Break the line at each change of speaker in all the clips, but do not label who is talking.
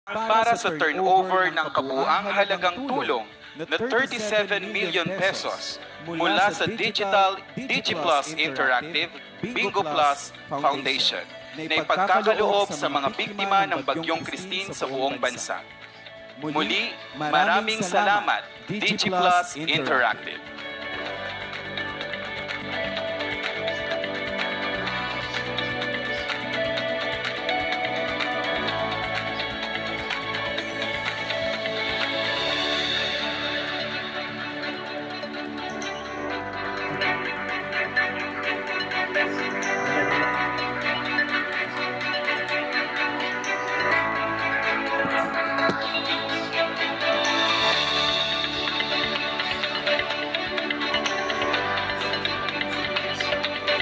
para sa turnover ng kabuuang halagang tulong na 37 million pesos mula sa DigiPlus Interactive Bingo Plus Foundation na ipagkakaloob sa mga biktima ng Bagyong Christine sa buong bansa. Muli, maraming salamat, DigiPlus Interactive.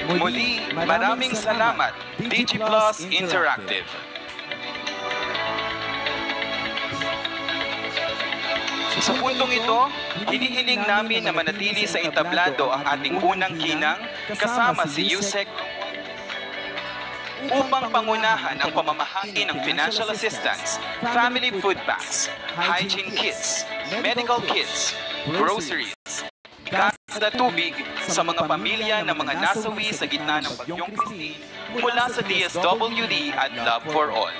Muli, maraming salamat, DigiPlus Interactive. Sa puntong ito, hinihiling namin na manatili sa entablado ang ating unang ginang kasama si Yusek upang pangunahan ang pamamahagi ng financial assistance, family food banks, hygiene kits, medical kits, groceries, gas at tubig sa mga pamilya ng mga nasawi sa gitna ng Bagyong Christine mula sa DSWD at Love for All.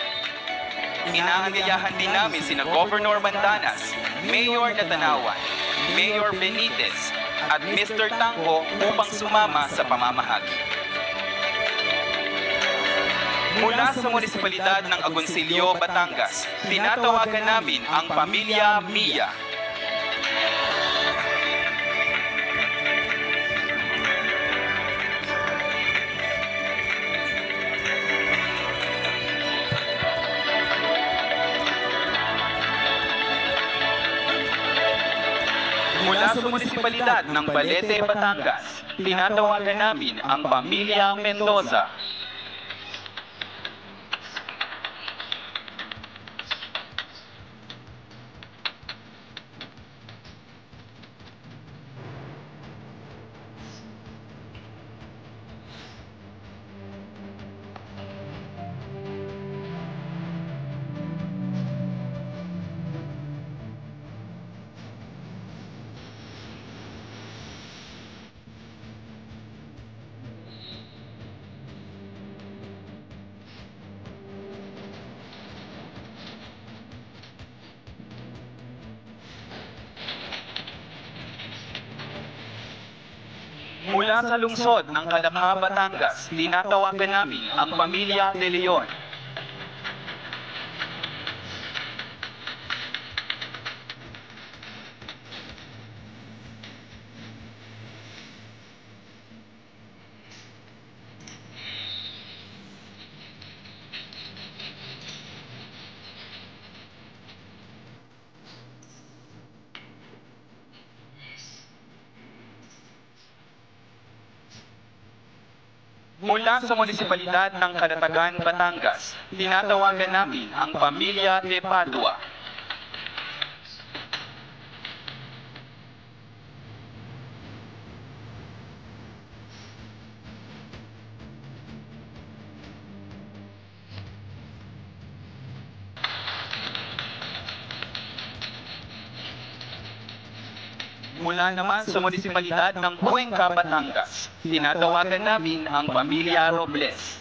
Inaangayahan din namin sina Governor Mandanas, Mayor Natanawan, Mayor Benitez at Mr. Tangko upang sumama sa pamamahagi. Mula sa munisipalidad ng Agoncillo, Batangas, tinatawagan namin ang pamilya Mia. Mula sa munisipalidad ng Balete, Batangas, tinatawagan namin ang pamilya Mendoza. Mula sa lungsod ng Calapa, Batangas, tinatawagan namin ang pamilya De Leon. Mula sa munisipalidad ng Calatagan, Batangas, tinatawagan namin ang pamilya De Padua. Mula naman sa munisipalidad ng Cuenca, Batangas, tinatawagan namin ang pamilya Robles.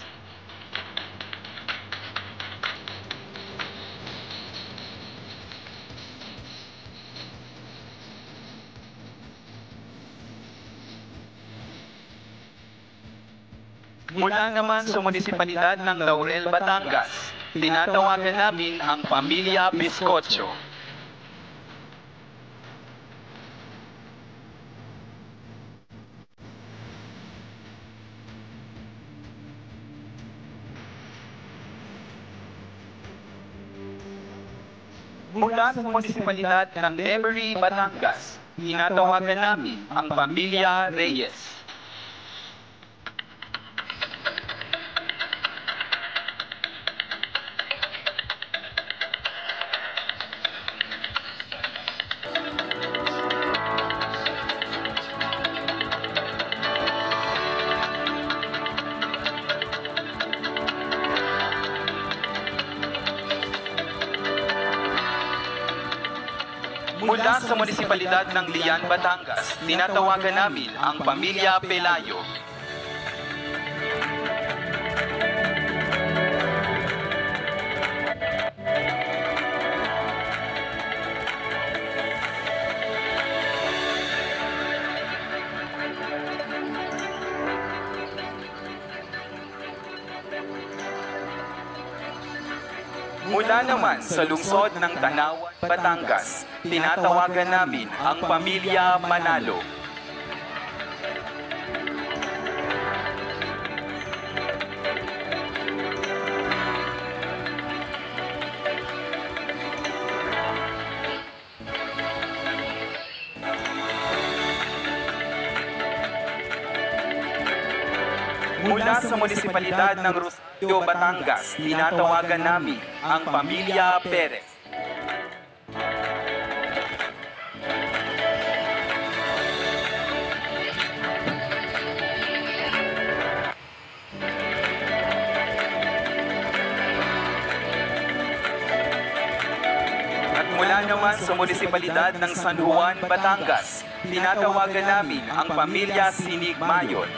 Mula naman sa munisipalidad ng Laurel, Batangas, tinatawagan namin ang pamilya Biscocho. Mula sa munisipalidad ng Devery, Batangas, tinatawagan namin ang pamilya Reyes. Mula sa munisipalidad ng Lian, Batangas, tinatawagan namin ang Pamilya Pelayo. Mula naman sa lungsod ng Tanawan, Batangas, tinatawagan namin ang Pamilya Manalo. Mula sa munisipalidad ng Rosario, Batangas, tinatawagan namin ang Pamilya Perez. At mula naman sa munisipalidad ng San Juan, Batangas, tinatawagan namin ang Pamilya Sinigmayon.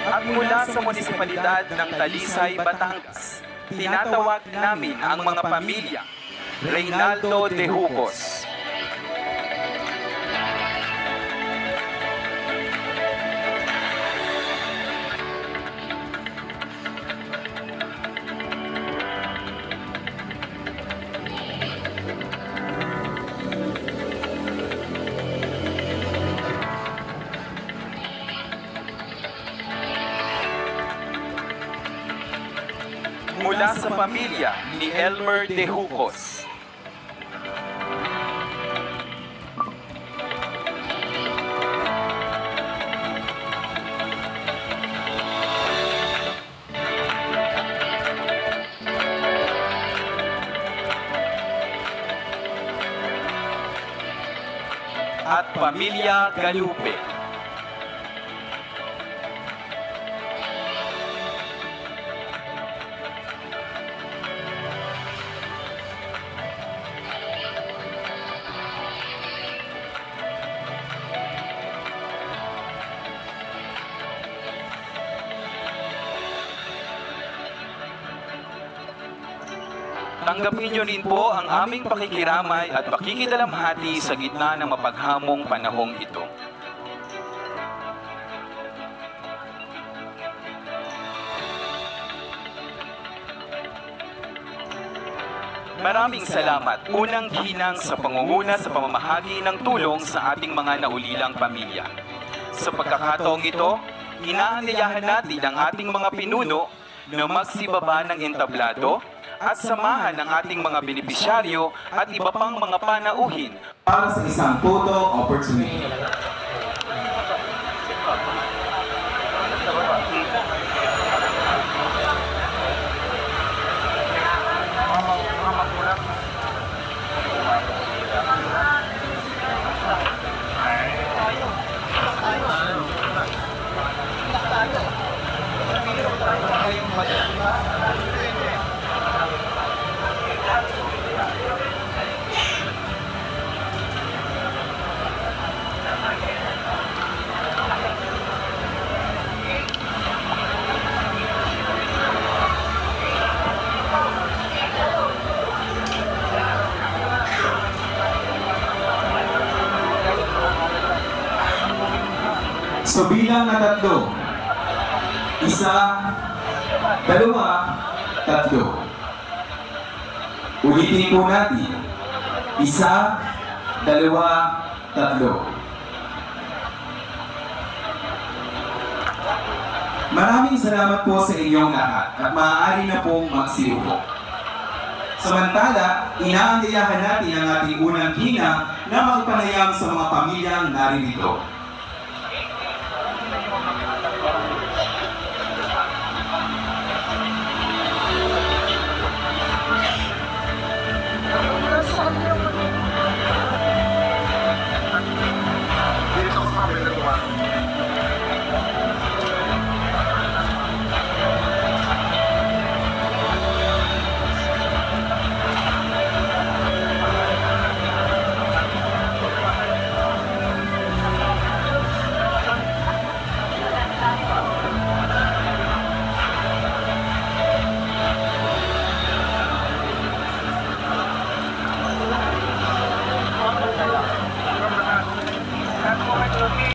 At mula sa munisipalidad ng Talisay, Batangas, tinatawag namin ang mga pamilya Reynaldo de Jucos. Mula sa pamilya ni Elmer de Jucos. At pamilya Galupe. Tanggapin niyo rin po ang aming pakikiramay at pakikidalamhati sa gitna ng mapaghamong panahong ito. Maraming salamat unang ginang sa pangunguna sa pamamahagi ng tulong sa ating mga naulilang pamilya. Sa pagkakataong ito, inaanyayahan natin ang ating mga pinuno na magsibaba ng entablado at samahan ng ating mga benepisyaryo at iba pang mga panauhin
para sa isang photo opportunity. So bilang na tatlo, 1, 2, 3. Ulitin po natin, 1, 2, 3. Maraming salamat po sa inyong lahat at maaari na pong magsiupo. Samantala, inaanyayahan natin ang ating unang ginang na magpanayam sa mga pamilyang naririto.